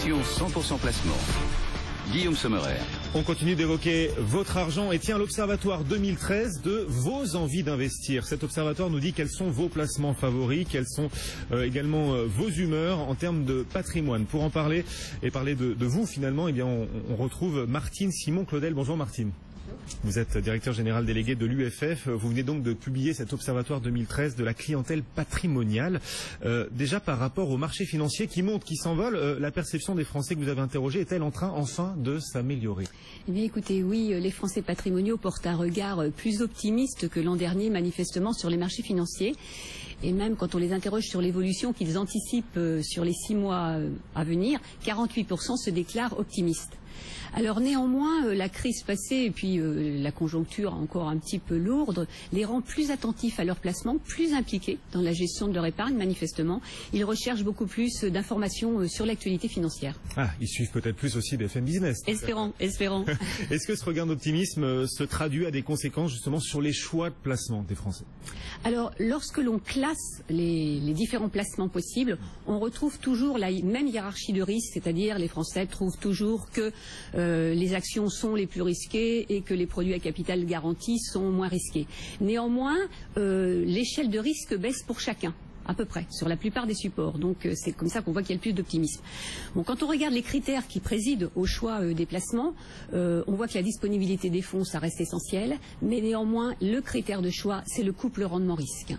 100% placement. Guillaume Sommerer. On continue d'évoquer votre argent et tiens, l'Observatoire 2013 de vos envies d'investir. Cet observatoire nous dit quels sont vos placements favoris, quelles sont également vos humeurs en termes de patrimoine. Pour en parler et parler de vous finalement, eh bien, on retrouve Martine Simon-Claudel. Bonjour Martine. Vous êtes directeur général délégué de l'UFF. Vous venez donc de publier cet observatoire 2013 de la clientèle patrimoniale. Déjà par rapport au marché financier qui monte, qui s'envole, la perception des Français que vous avez interrogés est-elle en train enfin de s'améliorer? Eh bien écoutez, oui, les Français patrimoniaux portent un regard plus optimiste que l'an dernier manifestement sur les marchés financiers. Et même quand on les interroge sur l'évolution qu'ils anticipent sur les 6 mois à venir, 48% se déclarent optimistes. Alors néanmoins, la crise passée et puis la conjoncture encore un petit peu lourde les rend plus attentifs à leur placement, plus impliqués dans la gestion de leur épargne manifestement. Ils recherchent beaucoup plus d'informations sur l'actualité financière. Ah, ils suivent peut-être plus aussi BFM Business. Espérons, espérons. Est-ce que ce regain d'optimisme se traduit à des conséquences justement sur les choix de placement des Français? Alors lorsque l'on classe les différents placements possibles, on retrouve toujours la même hiérarchie de risque, c'est-à-dire les Français trouvent toujours que les actions sont les plus risquées et que les produits à capital garanti sont moins risqués. Néanmoins, l'échelle de risque baisse pour chacun, à peu près, sur la plupart des supports. Donc c'est comme ça qu'on voit qu'il y a le plus d'optimisme. Bon, quand on regarde les critères qui président au choix des placements, on voit que la disponibilité des fonds, ça reste essentiel, mais néanmoins, le critère de choix, c'est le couple rendement-risque.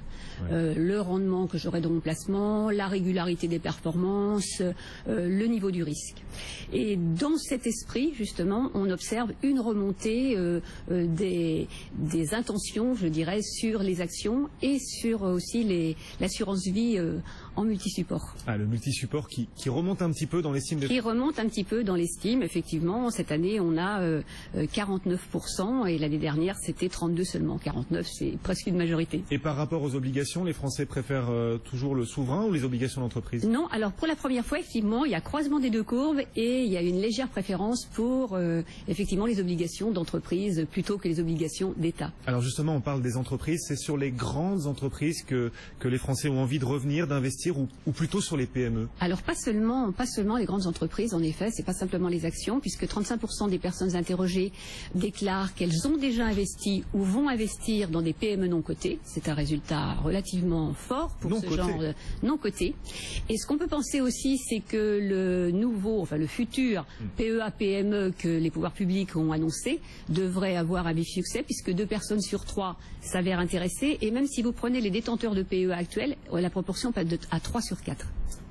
Ouais. Le rendement que j'aurai dans mon placement, la régularité des performances, le niveau du risque. Et dans cet esprit, justement, on observe une remontée des intentions, je dirais, sur les actions et sur aussi l'assurance vie en multisupport. Ah, le multisupport qui remonte un petit peu dans l'estime des... Qui remonte un petit peu dans l'estime, effectivement. Cette année, on a 49% et l'année dernière, c'était 32 seulement. 49, c'est presque une majorité. Et par rapport aux obligations, les Français préfèrent toujours le souverain ou les obligations d'entreprise? Non, alors pour la première fois, effectivement, il y a croisement des deux courbes et il y a une légère préférence pour, effectivement, les obligations d'entreprise plutôt que les obligations d'État. Alors justement, on parle des entreprises. C'est sur les grandes entreprises que les Français ont envie de revenir, d'investir ou plutôt sur les PME? Alors pas seulement les grandes entreprises, en effet, c'est pas simplement les actions, puisque 35% des personnes interrogées déclarent qu'elles ont déjà investi ou vont investir dans des PME non cotées. C'est un résultat relativement fort pour ce genre de non coté. Et ce qu'on peut penser aussi, c'est que le futur PEA-PME que les pouvoirs publics ont annoncé devrait avoir un vif succès, puisque 2 personnes sur 3 s'avèrent intéressées. Et même si vous prenez les détenteurs de PEA actuels, la proportion passe à 3 sur 4.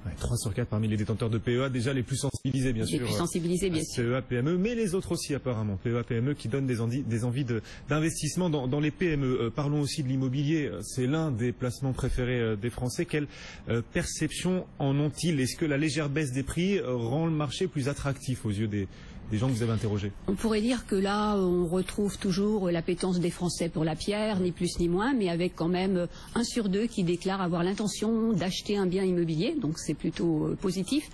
Ouais, 3 sur 4 parmi les détenteurs de PEA, déjà les plus sensibilisés bien sûr. Les plus sensibilisés bien sûr. PEA, PME, mais les autres aussi apparemment. PEA, PME qui donnent des envies d'investissement dans les PME. Parlons aussi de l'immobilier, c'est l'un des placements préférés des Français. Quelle perception en ont-ils? Est-ce que la légère baisse des prix rend le marché plus attractif aux yeux des gens que vous avez interrogés? On pourrait dire que là, on retrouve toujours l'appétence des Français pour la pierre, ni plus ni moins, mais avec quand même 1 sur 2 qui déclarent avoir l'intention d'acheter un bien immobilier, donc c'est plutôt positif.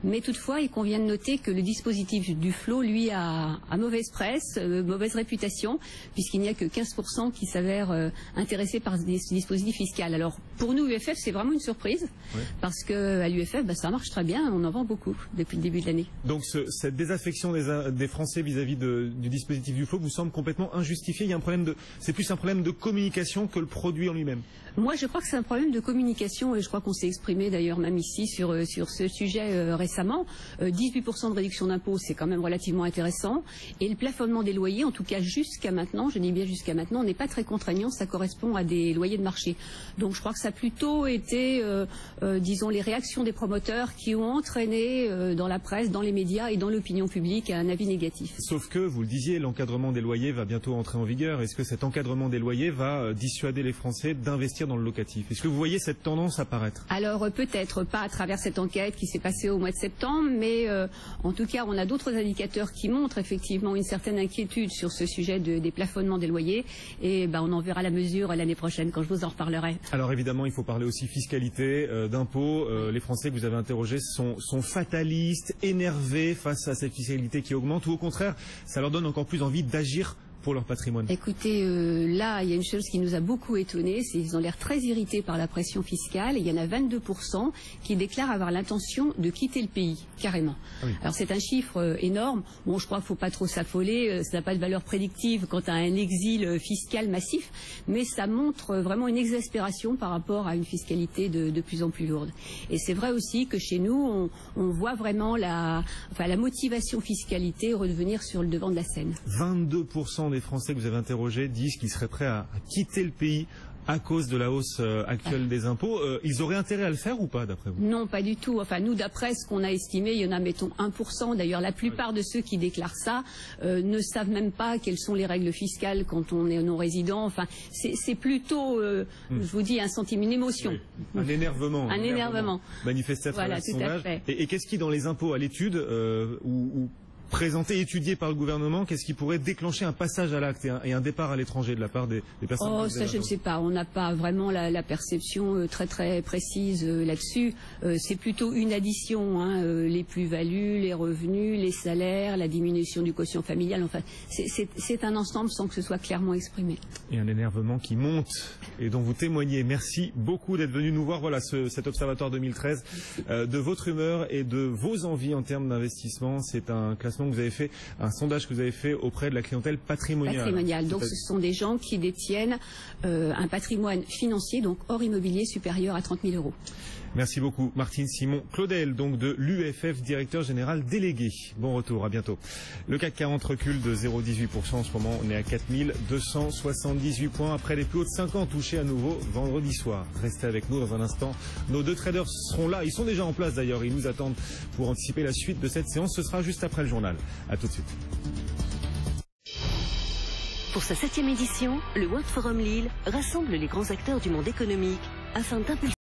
Mais toutefois, il convient de noter que le dispositif du flot, lui, a mauvaise presse, mauvaise réputation, puisqu'il n'y a que 15% qui s'avèrent intéressés par ce dispositif fiscal. Alors, pour nous, UFF, c'est vraiment une surprise, parce qu'à l'UFF, ça marche très bien, on en vend beaucoup depuis le début de l'année. Donc, cette désaffection des Français vis-à-vis du dispositif du flot vous semble complètement injustifié? Il y a un problème c'est plus un problème de communication que le produit en lui-même? Moi, je crois que c'est un problème de communication, et je crois qu'on s'est exprimé d'ailleurs même ici sur ce sujet récemment. 18% de réduction d'impôt, c'est quand même relativement intéressant. Et le plafonnement des loyers, en tout cas jusqu'à maintenant, je dis bien jusqu'à maintenant, n'est pas très contraignant, ça correspond à des loyers de marché. Donc je crois que ça a plutôt été, disons, les réactions des promoteurs qui ont entraîné dans la presse, dans les médias et dans l'opinion publique un avis négatif. Sauf que, vous le disiez, l'encadrement des loyers va bientôt entrer en vigueur. Est-ce que cet encadrement des loyers va dissuader les Français d'investir dans le locatif? Est-ce que vous voyez cette tendance apparaître? Alors peut-être pas à travers cette enquête qui s'est passée au mois de septembre, mais en tout cas on a d'autres indicateurs qui montrent effectivement une certaine inquiétude sur ce sujet des plafonnements des loyers, et on en verra la mesure l'année prochaine quand je vous en reparlerai. Alors évidemment il faut parler aussi fiscalité, d'impôts. Les Français que vous avez interrogés sont fatalistes, énervés face à cette fiscalité qui augmente, ou au contraire ça leur donne encore plus envie d'agir pour leur patrimoine? Écoutez, là, il y a une chose qui nous a beaucoup étonnés, c'est qu'ils ont l'air très irrités par la pression fiscale. Et il y en a 22% qui déclarent avoir l'intention de quitter le pays, carrément. Ah oui. Alors c'est un chiffre énorme. Bon, je crois qu'il ne faut pas trop s'affoler, ça n'a pas de valeur prédictive quant à un exil fiscal massif, mais ça montre vraiment une exaspération par rapport à une fiscalité de plus en plus lourde. Et c'est vrai aussi que chez nous, on voit vraiment la motivation fiscalité redevenir sur le devant de la scène. 22% des Français que vous avez interrogés disent qu'ils seraient prêts à quitter le pays à cause de la hausse actuelle des impôts. Ils auraient intérêt à le faire ou pas, d'après vous? Non, pas du tout. Enfin, nous, d'après ce qu'on a estimé, il y en a, mettons, 1%. D'ailleurs, la plupart de ceux qui déclarent ça ne savent même pas quelles sont les règles fiscales quand on est non-résident. Enfin, c'est plutôt, je vous dis, un sentiment, une émotion. Oui. Un énervement. Un énervement. Manifesté à travers ce sondage. Et qu'est-ce qui, dans les impôts à l'étude, ou présenté, étudié par le gouvernement, qu'est-ce qui pourrait déclencher un passage à l'acte et un départ à l'étranger de la part des personnes? Oh, ça je ne sais pas. On n'a pas vraiment la perception très très précise là-dessus. C'est plutôt une addition, hein, les plus-values, les revenus, les salaires, la diminution du quotient familial. Enfin, c'est un ensemble sans que ce soit clairement exprimé. Et un énervement qui monte et dont vous témoignez. Merci beaucoup d'être venu nous voir. Voilà cet Observatoire 2013 de votre humeur et de vos envies en termes d'investissement. C'est un classement que vous avez fait, un sondage que vous avez fait auprès de la clientèle patrimoniale. Donc ce sont des gens qui détiennent un patrimoine financier, donc hors immobilier, supérieur à 30 000 €. Merci beaucoup Martine Simon-Claudel, donc de l'UFF, directeur général délégué. Bon retour, à bientôt. Le CAC 40 recule de 0,18% en ce moment, on est à 4278 points après les plus hauts de 5 ans touchés à nouveau vendredi soir. Restez avec nous dans un instant, nos deux traders seront là, ils sont déjà en place d'ailleurs, ils nous attendent pour anticiper la suite de cette séance, ce sera juste après le journal. A tout de suite. Pour sa 7e édition, le World Forum Lille rassemble les grands acteurs du monde économique afin d'impulser